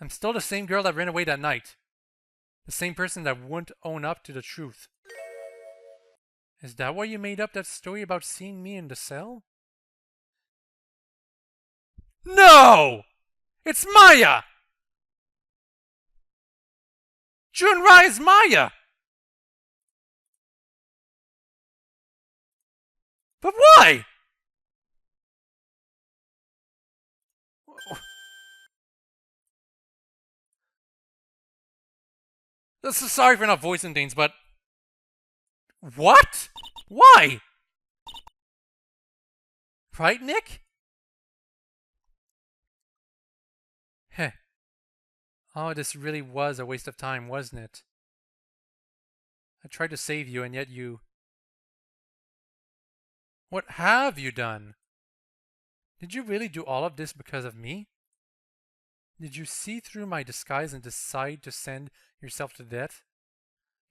I'm still the same girl that ran away that night. The same person that wouldn't own up to the truth. Is that why you made up that story about seeing me in the cell? No! It's Maya! Junrai is Maya! But why? Sorry for not voicing things, but... What? Why? Right, Nick? Heh. Oh, this really was a waste of time, wasn't it? I tried to save you, and yet you... What have you done? Did you really do all of this because of me? Did you see through my disguise and decide to send yourself to death,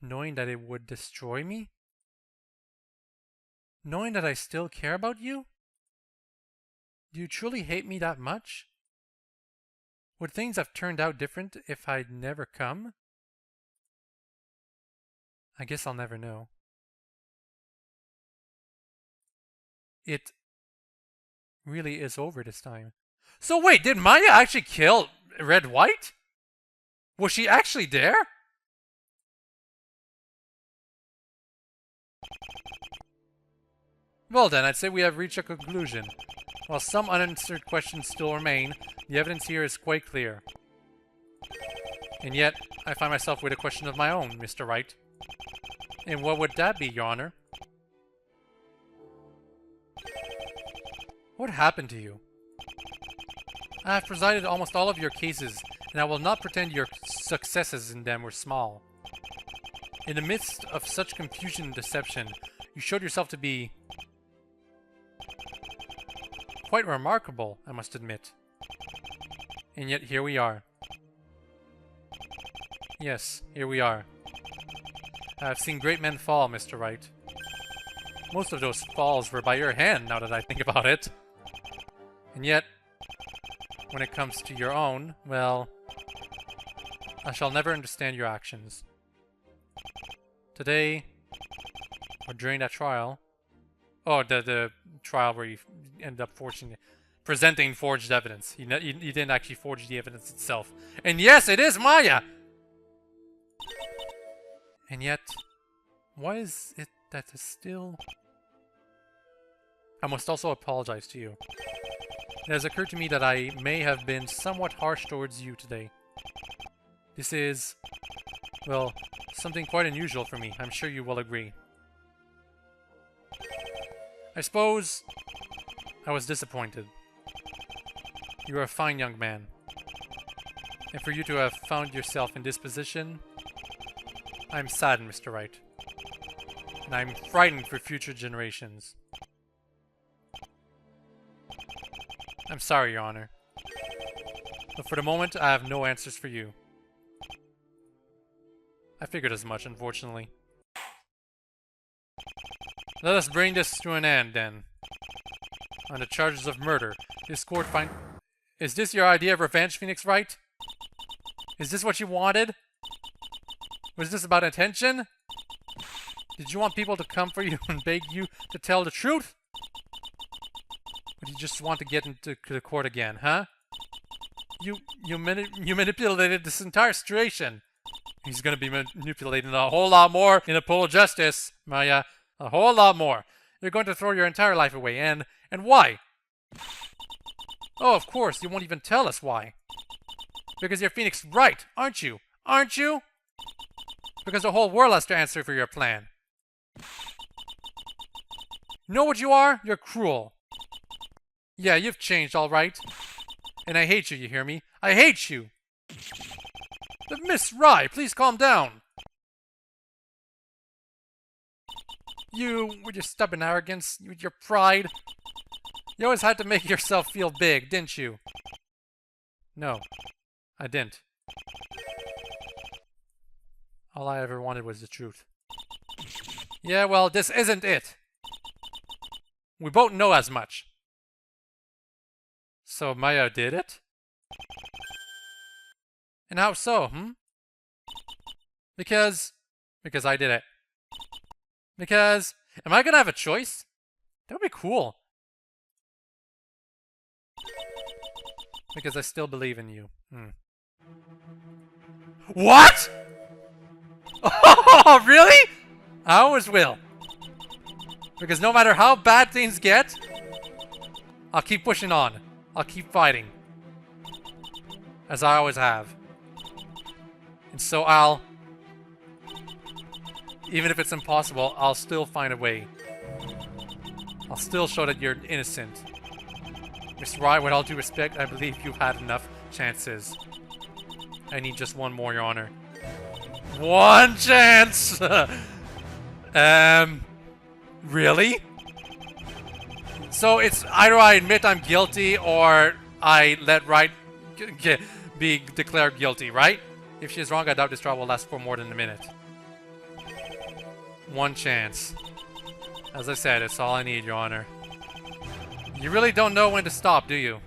knowing that it would destroy me? Knowing that I still care about you? Do you truly hate me that much? Would things have turned out different if I'd never come? I guess I'll never know. It really is over this time. So wait, did Maya actually kill Red White? Was she actually there? Well then, I'd say we have reached a conclusion. While some unanswered questions still remain, the evidence here is quite clear. And yet, I find myself with a question of my own, Mr. Wright. And what would that be, Your Honor? What happened to you? I have presided almost all of your cases, and I will not pretend your successes in them were small. In the midst of such confusion and deception, you showed yourself to be quite remarkable, I must admit. And yet here we are. Yes, here we are. I have seen great men fall, Mr. Wright. Most of those falls were by your hand, now that I think about it. And yet, when it comes to your own, well, I shall never understand your actions. Today, or during that trial, oh, the trial where you ended up presenting forged evidence. You didn't actually forge the evidence itself. And yes, it is Maya! And yet, why is it that is still... I must also apologize to you. It has occurred to me that I may have been somewhat harsh towards you today. This is, well, something quite unusual for me. I'm sure you will agree. I suppose I was disappointed. You are a fine young man. And for you to have found yourself in this position, I'm saddened, Mr. Wright. And I'm frightened for future generations. I'm sorry, Your Honor. But for the moment, I have no answers for you. I figured as much, unfortunately. Let us bring this to an end, then. On the charges of murder, this court find... Is this your idea of revenge, Phoenix Wright? Is this what you wanted? Was this about attention? Did you want people to come for you and beg you to tell the truth? Or do you just want to get into the court again, huh? You manipulated this entire situation. He's gonna be manipulating a whole lot more in a pool of justice, Maya. A whole lot more. You're going to throw your entire life away, and why? Oh, of course, you won't even tell us why. Because you're Phoenix Wright, aren't you? Aren't you? Because the whole world has to answer for your plan. You know what you are? You're cruel. Yeah, you've changed, all right. And I hate you, you hear me? I hate you! But Miss Rye, please calm down. You, with your stubborn arrogance, with your pride. You always had to make yourself feel big, didn't you? No, I didn't. All I ever wanted was the truth. Yeah, well, this isn't it. We both know as much. So Maya did it? And how so, Because I did it. Because, am I gonna have a choice? That would be cool. Because I still believe in you. What? Oh, really? I always will. Because no matter how bad things get, I'll keep pushing on. I'll keep fighting. As I always have. And so I'll... Even if it's impossible, I'll still find a way. I'll still show that you're innocent. Mr. Wright, with all due respect, I believe you've had enough chances. I need just one more, Your Honor. One chance! Really? So it's either I admit I'm guilty or I let Wright be declared guilty, right? If she's wrong, I doubt this trial will last for more than a minute. One chance. As I said, it's all I need, Your Honor. You really don't know when to stop, do you?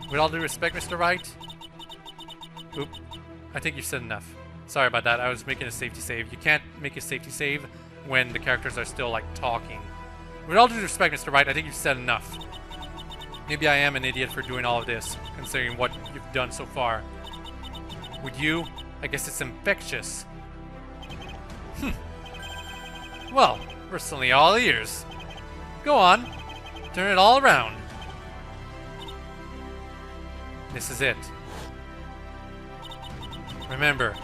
With all due respect, Mr. Wright? Oop. I think you've said enough. Sorry about that, I was making a safety save. You can't make a safety save when the characters are still, like, talking. With all due respect, Mr. Wright, I think you've said enough. Maybe I am an idiot for doing all of this, considering what you've done so far. With you, I guess it's infectious. Well, we're certainly all ears. Go on. Turn it all around. This is it. Remember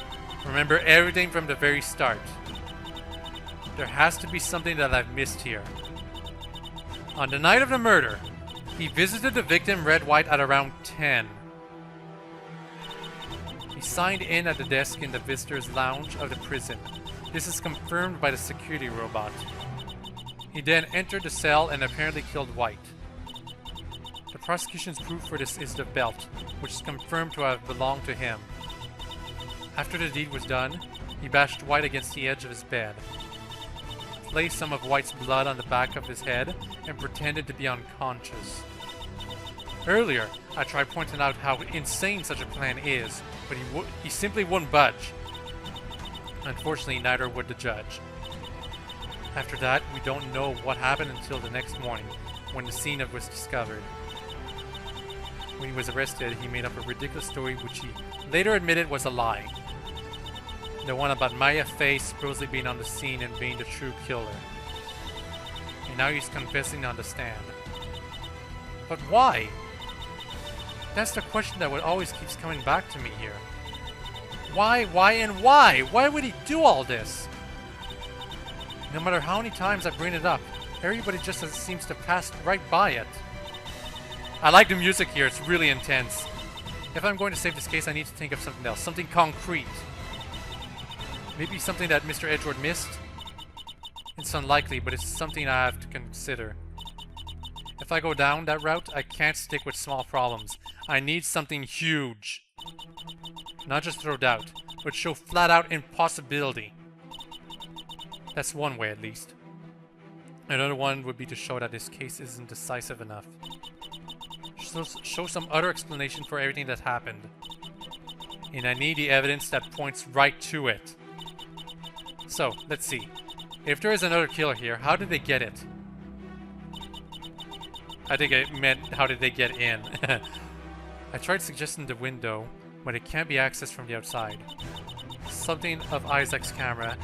everything from the very start. There has to be something that I've missed here. On the night of the murder, he visited the victim Red White at around 10. He signed in at the desk in the visitors' lounge of the prison. This is confirmed by the security robot. He then entered the cell and apparently killed White. The prosecution's proof for this is the belt, which is confirmed to have belonged to him. After the deed was done, he bashed White against the edge of his bed, placed some of White's blood on the back of his head, and pretended to be unconscious. Earlier, I tried pointing out how insane such a plan is, but he simply wouldn't budge. Unfortunately, neither would the judge. After that, we don't know what happened until the next morning, when the scene was discovered. When he was arrested, he made up a ridiculous story which he later admitted was a lie. The one about Maya Fey supposedly being on the scene and being the true killer. And now he's confessing on the stand. But why? That's the question that always keeps coming back to me here. Why, and why? Why would he do all this? No matter how many times I bring it up, everybody just seems to pass right by it. I like the music here, it's really intense. If I'm going to save this case, I need to think of something else, something concrete. Maybe something that Mr. Edgeworth missed? It's unlikely, but it's something I have to consider. If I go down that route, I can't stick with small problems. I need something huge. Not just throw doubt, but show flat-out impossibility. That's one way, at least. Another one would be to show that this case isn't decisive enough. Show some other explanation for everything that happened. And I need the evidence that points right to it. So, let's see. If there is another killer here, how did they get it? I think it meant, how did they get in? I tried suggesting the window, but it can't be accessed from the outside. Something of Isaac's camera,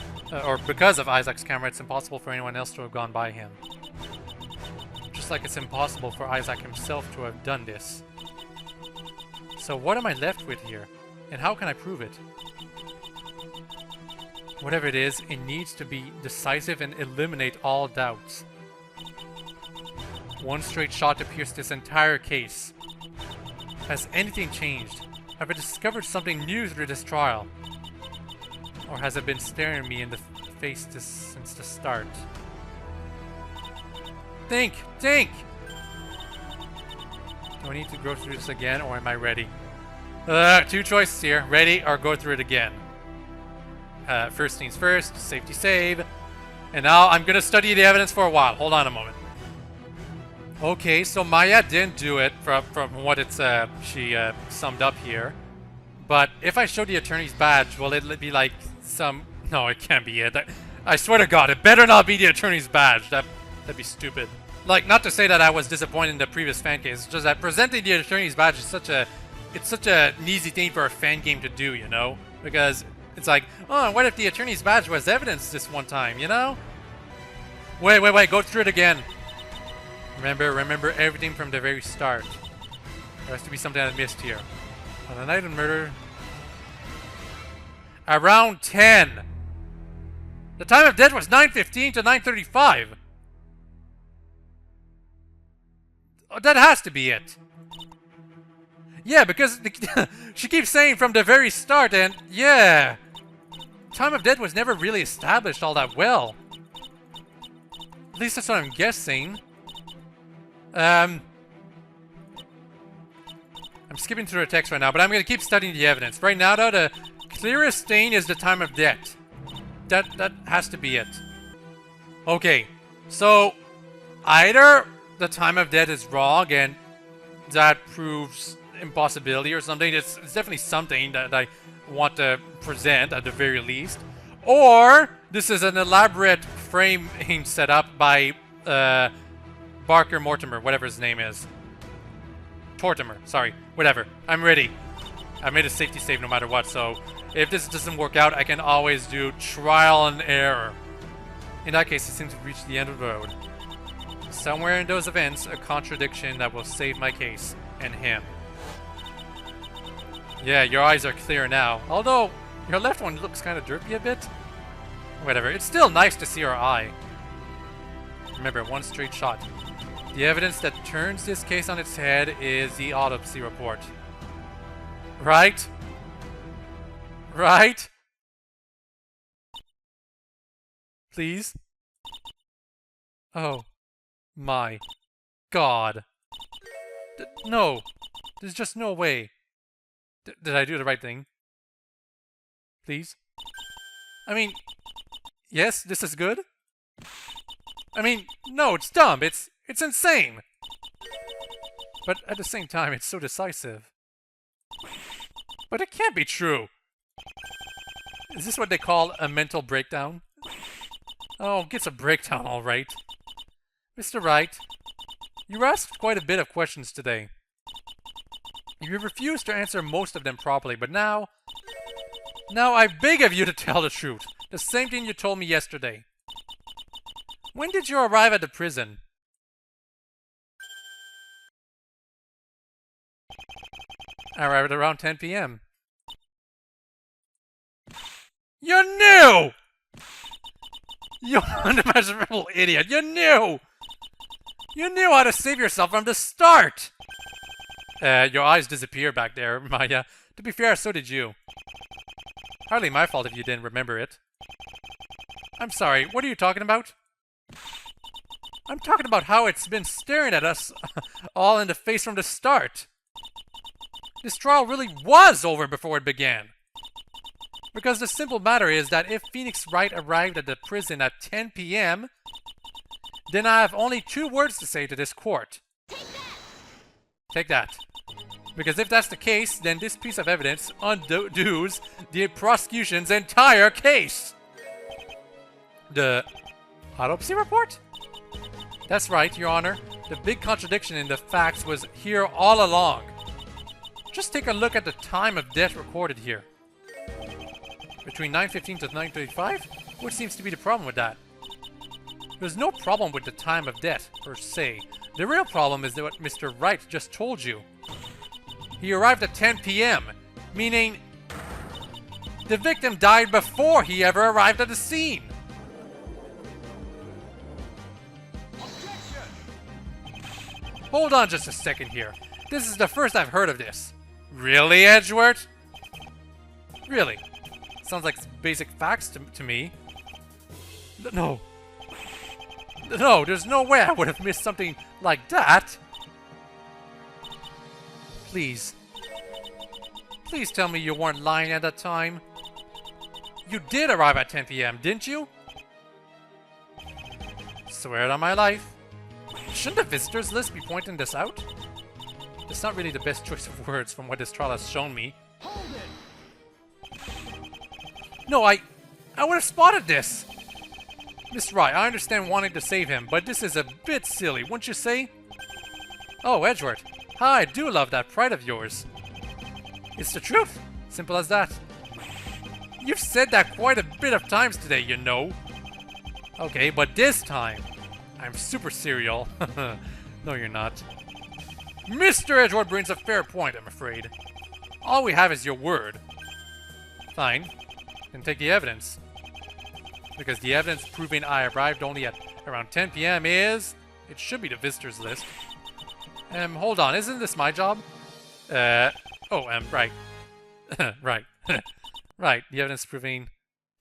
or because of Isaac's camera, it's impossible for anyone else to have gone by him. Just like it's impossible for Isaac himself to have done this. So what am I left with here? And how can I prove it? Whatever it is, it needs to be decisive and eliminate all doubts. One straight shot to pierce this entire case. Has anything changed? Have I discovered something new through this trial? Or has it been staring me in the face since the start? Think! Think! Do I need to go through this again, or am I ready? Two choices here. Ready, or go through it again. First things first, safety save. And now I'm gonna study the evidence for a while. Hold on a moment. Okay, so Maya didn't do it from what it's she summed up here. But if I show the attorney's badge, will it be like some... No, it can't be it. I swear to God, it better not be the attorney's badge. That'd be stupid. Like, not to say that I was disappointed in the previous fan case, it's just that presenting the attorney's badge is such an easy thing for a fan game to do, you know? Because it's like, oh, what if the attorney's badge was evidence this one time, you know? Wait, go through it again. Remember everything from the very start. There has to be something I missed here. On the night of murder... Around 10! The time of death was 9:15 to 9:35! Oh, that has to be it. Yeah, because she keeps saying from the very start, and yeah, time of death was never really established all that well. At least that's what I'm guessing. I'm skipping through the text right now, but I'm going to keep studying the evidence. Right now, though, the clearest thing is the time of death. That has to be it. Okay, so either the time of death is wrong, and that proves impossibility or something. It's definitely something that I want to present at the very least. Or this is an elaborate framing set up by Barker Mortimer, whatever his name is. Tortimer, sorry, whatever. I'm ready. I made a safety save no matter what, so if this doesn't work out, I can always do trial and error. In that case, it seems to reach the end of the road. Somewhere in those events, a contradiction that will save my case, and him. Yeah, your eyes are clear now. Although, your left one looks kind of derpy a bit. Whatever, it's still nice to see her eye. Remember, one straight shot. The evidence that turns this case on its head is the autopsy report. Right? Right? Please? Oh. My God. No. There's just no way. Did I do the right thing? Please? I mean, yes, this is good? I mean, no, it's dumb. It's insane. But at the same time, it's so decisive. But it can't be true. Is this what they call a mental breakdown? Oh, gets a breakdown, all right. Mr. Wright, you were asked quite a bit of questions today. You refused to answer most of them properly, but now I beg of you to tell the truth. The same thing you told me yesterday. When did you arrive at the prison? I arrived at around 10 p.m. You knew! You unimaginable idiot! You knew! You knew how to save yourself from the start! Your eyes disappear back there, Maya. To be fair, so did you. Hardly my fault if you didn't remember it. I'm sorry, what are you talking about? I'm talking about how it's been staring at us all in the face from the start. This trial really was over before it began. Because the simple matter is that if Phoenix Wright arrived at the prison at 10 p.m., then I have only 2 words to say to this court. Take that. Because if that's the case, then this piece of evidence undoes the prosecution's entire case. The autopsy report? That's right, Your Honor. The big contradiction in the facts was here all along. Just take a look at the time of death recorded here. Between 9:15 to 9:35? What seems to be the problem with that? There's no problem with the time of death, per se. The real problem is what Mr. Wright just told you. He arrived at 10 p.m., meaning the victim died before he ever arrived at the scene. Hold on just a second here. This is the first I've heard of this. Really, Edgeworth? Really? Sounds like basic facts to me. No. No, there's no way I would have missed something like that. Please. Please tell me you weren't lying at that time. You did arrive at 10 p.m., didn't you? Swear it on my life. Shouldn't the visitors list be pointing this out? It's not really the best choice of words from what this trial has shown me. Hold it! No, I would have spotted this. Miss Wright, I understand wanting to save him, but this is a bit silly, wouldn't you say? Oh, Edgeworth. Hi, I do love that pride of yours. It's the truth. Simple as that. You've said that quite a bit of times today, you know. Okay, but this time, I'm super serial. No, you're not. Mr. Edgeworth brings a fair point, I'm afraid. All we have is your word. Fine. Then take the evidence. Because the evidence proving I arrived only at around 10 p.m. is... It should be the visitors list. Hold on, isn't this my job? Right. Right. Right, the evidence proving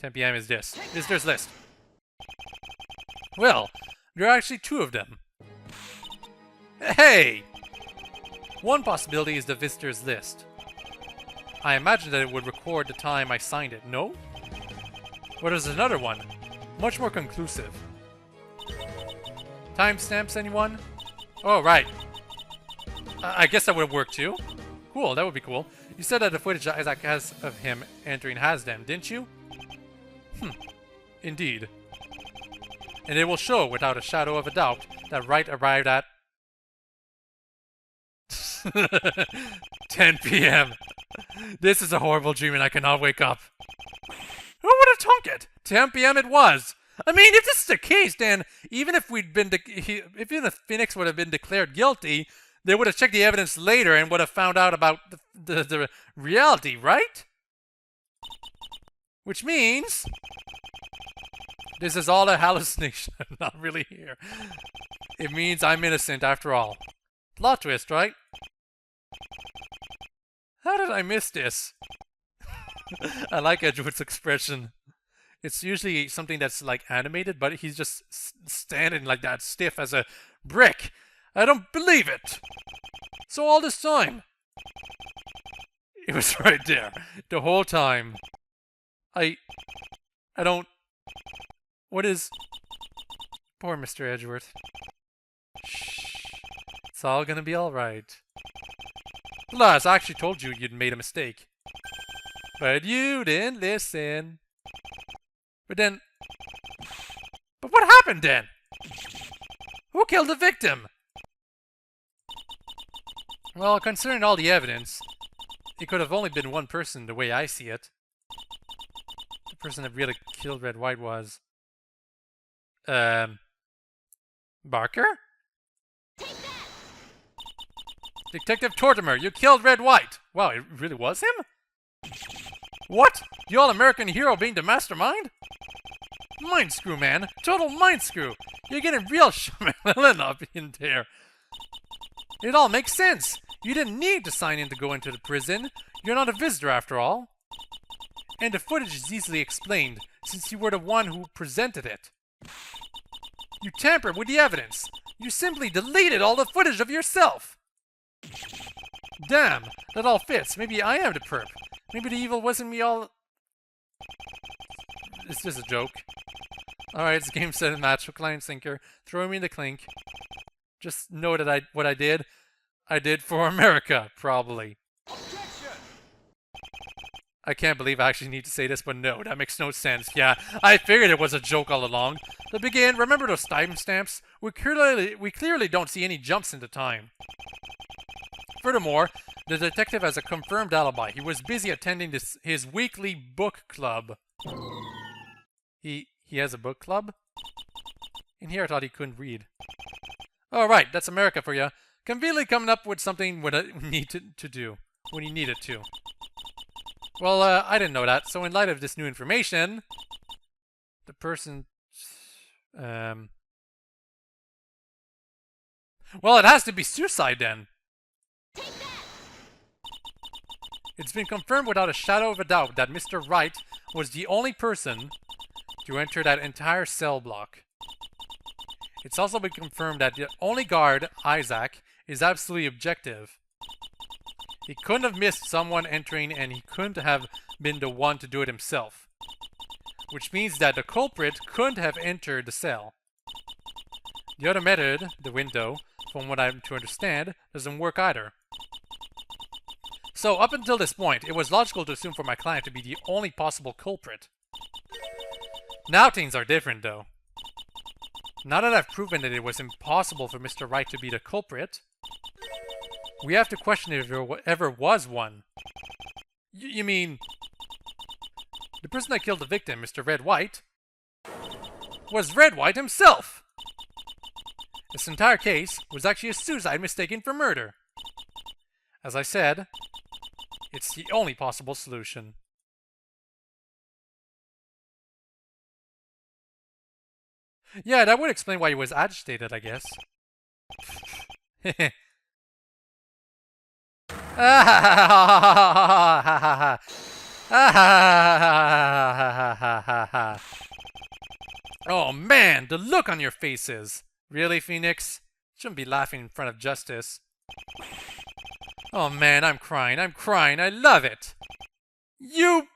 10 p.m. is this. Visitors list. Well, there are actually two of them. Hey! One possibility is the visitors list. I imagine that it would record the time I signed it, no? But there's another one, much more conclusive. Timestamps, anyone? Oh, right. I guess that would work too. Cool, that would be cool. You said that the footage Isaac has of him entering has them, didn't you? Indeed. And it will show without a shadow of a doubt that Wright arrived at 10 p.m. This is a horrible dream and I cannot wake up. Who would have thunk it? 10 p.m. it was. I mean, if this is the case, then even if even if Phoenix would have been declared guilty, they would have checked the evidence later and would have found out about the reality, right? Which means this is all a hallucination. I'm not really here. It means I'm innocent after all. Plot twist, right? How did I miss this? I like Edgeworth's expression. It's usually something that's like animated, but he's just standing like that, stiff as a brick. I don't believe it. So all this time, it was right there the whole time. I don't. What is? Poor Mr. Edgeworth. Shh. It's all gonna be all right. Plus, I actually told you you'd made a mistake. But you didn't listen. But what happened then? Who killed the victim? Well, considering all the evidence, it could have only been one person the way I see it. The person that really killed Red White was... Barker? Detective Tortimer, you killed Red White! Wow, it really was him? What? The all-American hero being the mastermind? Mind screw, man. Total mind screw. You're getting real Shyamalan up in there. It all makes sense. You didn't need to sign in to go into the prison. You're not a visitor after all. And the footage is easily explained, since you were the one who presented it. You tampered with the evidence. You simply deleted all the footage of yourself. Damn, that all fits. Maybe I am the perp. Maybe the evil wasn't me all... It's just a joke. Alright, it's game, set, and match. Hook, line, sinker. Throw me in the clink. Just know that what I did for America, probably. Objection! I can't believe I actually need to say this, but no, that makes no sense. Yeah, I figured it was a joke all along. To begin, remember those timestamps? We clearly don't see any jumps into time. Furthermore, the detective has a confirmed alibi. He was busy attending his weekly book club. He has a book club? In here I thought he couldn't read. Alright, that's America for you. Conveniently coming up with something when we need to do. When you need it to. Well, I didn't know that. So in light of this new information, the person... Well, it has to be suicide then. It's been confirmed without a shadow of a doubt that Mr. Wright was the only person to enter that entire cell block. It's also been confirmed that the only guard, Isaac, is absolutely objective. He couldn't have missed someone entering, and he couldn't have been the one to do it himself. Which means that the culprit couldn't have entered the cell. The other method, the window, from what I'm to understand, doesn't work either. So, up until this point, it was logical to assume for my client to be the only possible culprit. Now things are different, though. Now that I've proven that it was impossible for Mr. Wright to be the culprit, we have to question if there ever was one. You mean, the person that killed the victim, Mr. Red White, was Red White himself! This entire case was actually a suicide mistaken for murder. As I said, it's the only possible solution. Yeah, that would explain why he was agitated, I guess. Oh man, the look on your faces! Really, Phoenix? Shouldn't be laughing in front of justice. Oh man, I'm crying, I love it! You...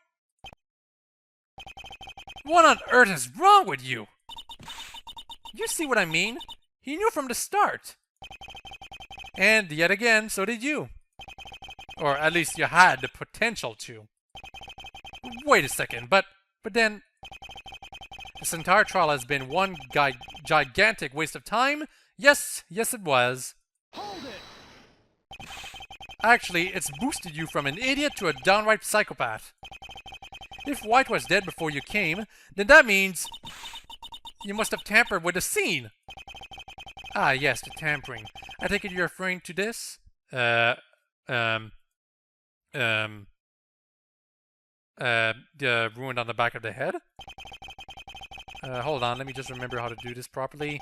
What on earth is wrong with you? You see what I mean? He knew from the start. And yet again, so did you. Or at least you had the potential to. Wait a second, but then... This entire trial has been one gigantic waste of time? Yes, it was. Hold it! Actually, it's boosted you from an idiot to a downright psychopath. If White was dead before you came, then that means... You must have tampered with the scene. Ah, yes, the tampering. I take it you're referring to this? The wound on the back of the head? Hold on, let me just remember how to do this properly.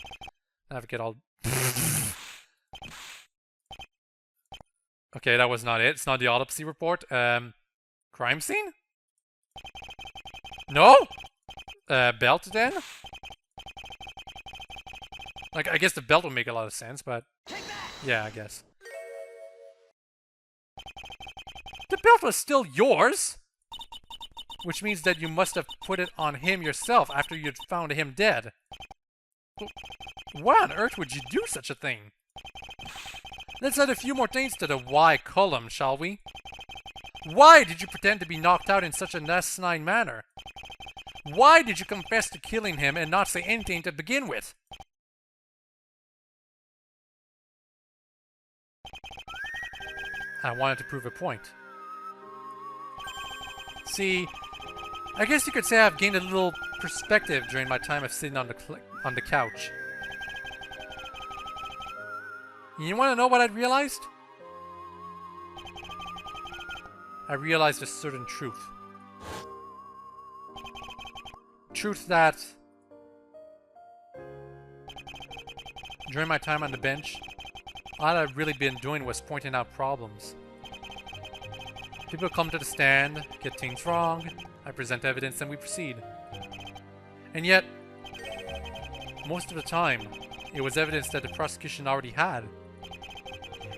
Navigate all... Okay, that was not it. It's not the autopsy report. Crime scene? No? Belt then? Like, I guess the belt would make a lot of sense, but... Yeah, I guess. The belt was still yours! Which means that you must have put it on him yourself after you'd found him dead. Why on earth would you do such a thing? Let's add a few more things to the why column, shall we? Why did you pretend to be knocked out in such an asinine manner? Why did you confess to killing him and not say anything to begin with? I wanted to prove a point. See, I guess you could say I've gained a little perspective during my time of sitting on the couch. You want to know what I realized? I realized a certain truth. Truth that during my time on the bench, all I've really been doing was pointing out problems. People come to the stand, get things wrong, I present evidence, and we proceed. And yet, most of the time, it was evidence that the prosecution already had.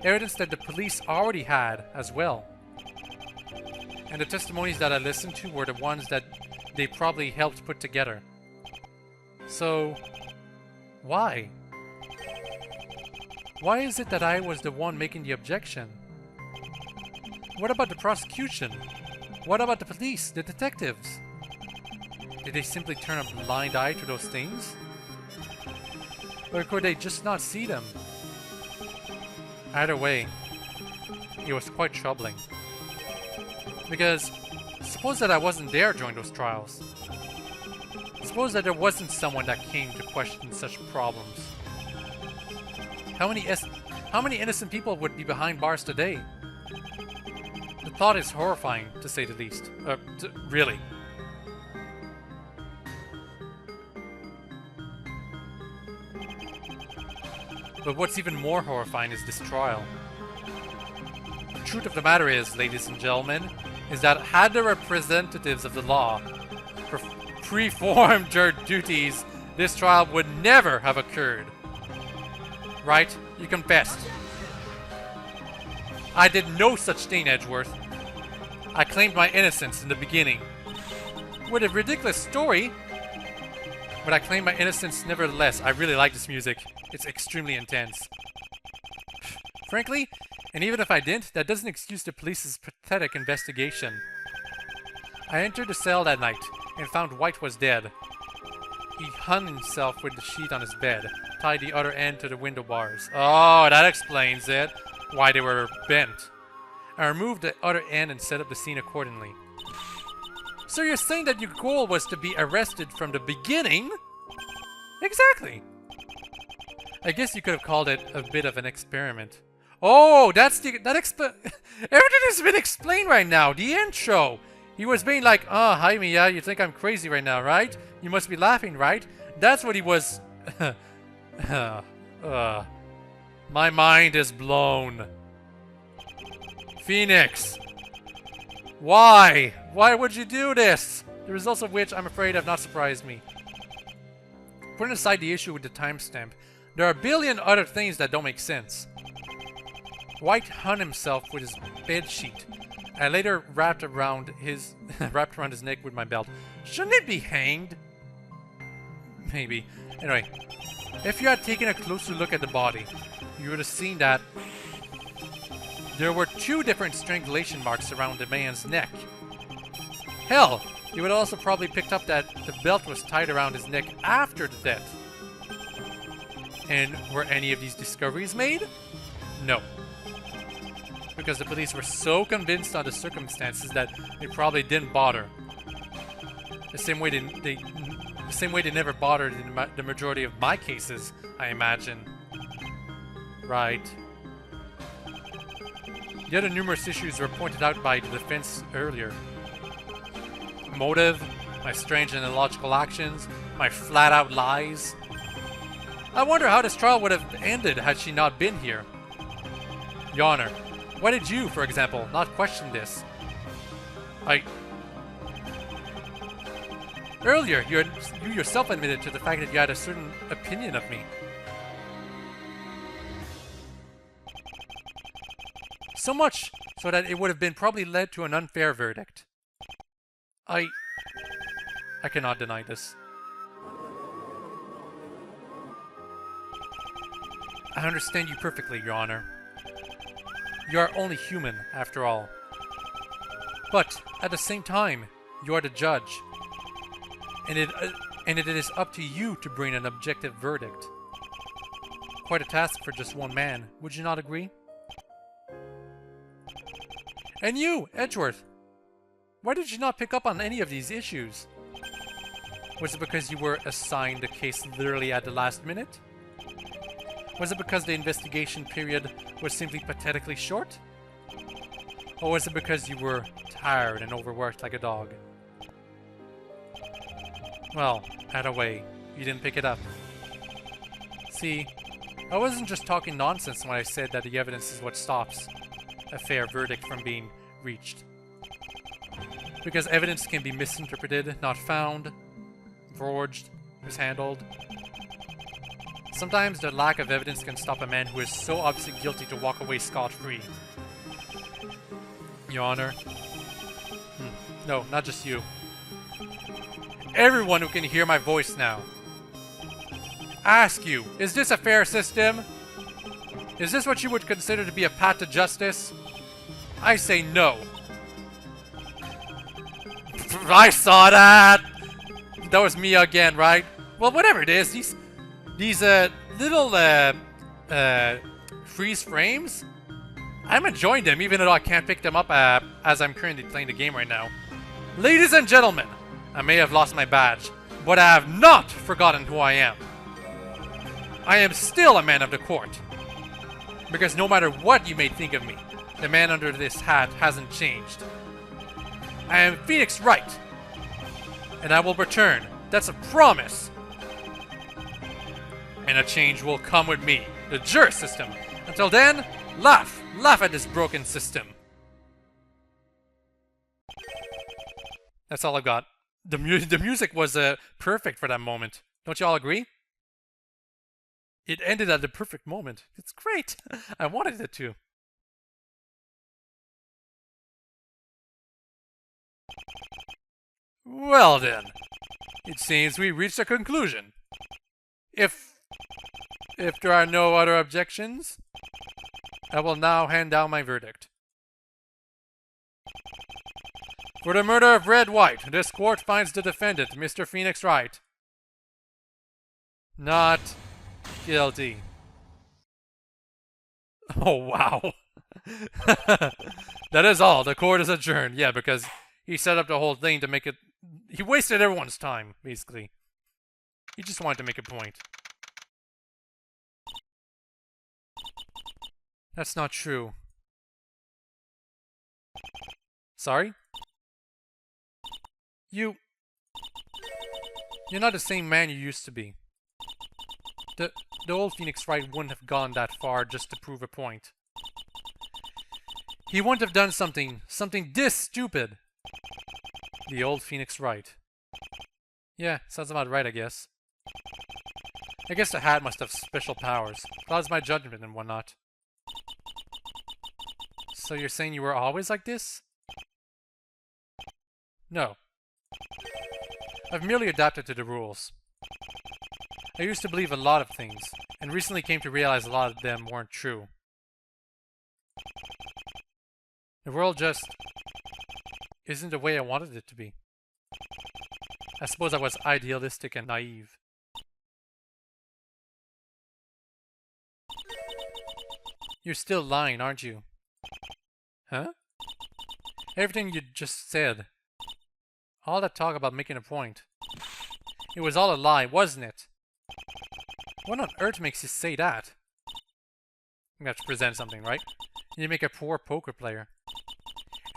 Evidence that the police already had as well. And the testimonies that I listened to were the ones that they probably helped put together. So, why? Why is it that I was the one making the objection? What about the prosecution? What about the police, the detectives? Did they simply turn a blind eye to those things? Or could they just not see them? Either way, it was quite troubling. Because, suppose that I wasn't there during those trials. Suppose that there wasn't someone that came to question such problems. How many innocent people would be behind bars today? The thought is horrifying, to say the least. Really. But what's even more horrifying is this trial. The truth of the matter is, ladies and gentlemen, is that had the representatives of the law performed their duties, this trial would never have occurred. Right? You confessed. I did no such thing, Edgeworth. I claimed my innocence in the beginning. What a ridiculous story! But I claimed my innocence nevertheless. I really like this music. It's extremely intense. Frankly, and even if I didn't, that doesn't excuse the police's pathetic investigation. I entered the cell that night, and found White was dead. He hung himself with the sheet on his bed, tied the other end to the window bars. Oh, that explains it. Why they were bent. I removed the other end and set up the scene accordingly. So you're saying that your goal was to be arrested from the beginning? Exactly. I guess you could have called it a bit of an experiment. Oh, everything has been explained right now. The intro. He was being like, oh, hi Mia, you think I'm crazy right now, right? You must be laughing, right? That's what he was... My mind is blown. Phoenix. Why? Why would you do this? The results of which, I'm afraid, have not surprised me. Putting aside the issue with the timestamp, there are a billion other things that don't make sense. White hung himself with his bed sheet. I later wrapped around his neck with my belt. Shouldn't it be hanged? Maybe. Anyway, if you had taken a closer look at the body, you would have seen that there were 2 different strangulation marks around the man's neck. Hell, you would also probably picked up that the belt was tied around his neck after the death. And were any of these discoveries made? No. Because the police were so convinced on the circumstances that they probably didn't bother. The same way they never bothered in the majority of my cases, I imagine. Right. The other numerous issues were pointed out by the defense earlier. Motive, my strange and illogical actions, my flat-out lies. I wonder how this trial would have ended had she not been here. Your Honor, why did you, for example, not question this? Earlier, you yourself admitted to the fact that you had a certain opinion of me. So much so that it would have been probably led to an unfair verdict. I cannot deny this. I understand you perfectly, Your Honor. You are only human, after all. But, at the same time, you are the judge. And it is up to you to bring an objective verdict. Quite a task for just one man, would you not agree? And you, Edgeworth, why did you not pick up on any of these issues? Was it because you were assigned the case literally at the last minute? Was it because the investigation period was simply pathetically short? Or was it because you were tired and overworked like a dog? Well, either way, you didn't pick it up. See, I wasn't just talking nonsense when I said that the evidence is what stops a fair verdict from being reached. Because evidence can be misinterpreted, not found, forged, mishandled. Sometimes the lack of evidence can stop a man who is so obviously guilty to walk away scot-free. Your Honor. No, not just you. Everyone who can hear my voice now. Ask you, is this a fair system? Is this what you would consider to be a path to justice? I say no. I saw that! That was me again, right? Well, whatever it is, these little freeze frames, I'm enjoying them even though I can't pick them up as I'm currently playing the game right now. Ladies and gentlemen, I may have lost my badge, but I have not forgotten who I am. I am still a man of the court. Because no matter what you may think of me, the man under this hat hasn't changed. I am Phoenix Wright, and I will return. That's a promise. And a change will come with me, the jury system. Until then, laugh at this broken system. That's all I've got. The music was perfect for that moment. Don't you all agree? It ended at the perfect moment. It's great. I wanted it to. Well then, it seems we reached a conclusion. If there are no other objections, I will now hand down my verdict. For the murder of Red White, this court finds the defendant, Mr. Phoenix Wright, not guilty. Oh, wow. That is all. The court is adjourned. Yeah, because he set up the whole thing to make it... He wasted everyone's time, basically. He just wanted to make a point. That's not true. Sorry? You're not the same man you used to be. The old Phoenix Wright wouldn't have gone that far just to prove a point. He wouldn't have done something this stupid. The old Phoenix Wright. Yeah, sounds about right, I guess. I guess the hat must have special powers. Clouds my judgment and whatnot. So you're saying you were always like this? No. I've merely adapted to the rules. I used to believe a lot of things, and recently came to realize a lot of them weren't true. The world just isn't the way I wanted it to be. I suppose I was idealistic and naive. You're still lying, aren't you? Huh? Everything you just said. All that talk about making a point. It was all a lie, wasn't it? What on earth makes you say that? You have to present something, right? You make a poor poker player.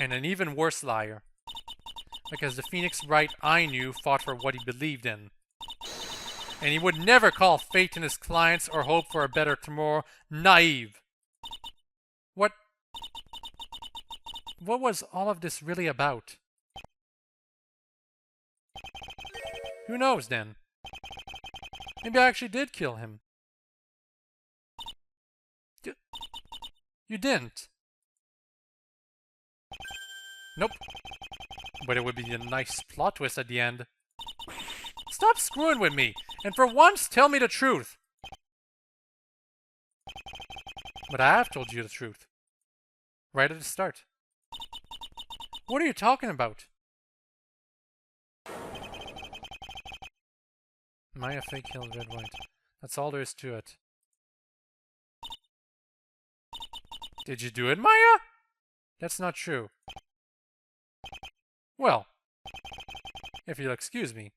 And an even worse liar. Because the Phoenix Wright I knew fought for what he believed in. And he would never call fate in his clients or hope for a better tomorrow naive. What was all of this really about? Who knows, then? Maybe I actually did kill him. You didn't. Nope. But it would be a nice plot twist at the end. Stop screwing with me, and for once, tell me the truth. But I have told you the truth. Right at the start. What are you talking about? Maya fake killed Red White. That's all there is to it. Did you do it, Maya? That's not true. Well, if you'll excuse me.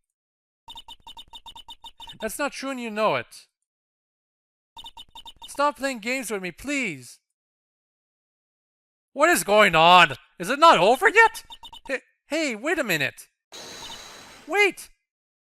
That's not true and you know it. Stop playing games with me, please. What is going on? Is it not over yet? Hey, wait a minute. Wait!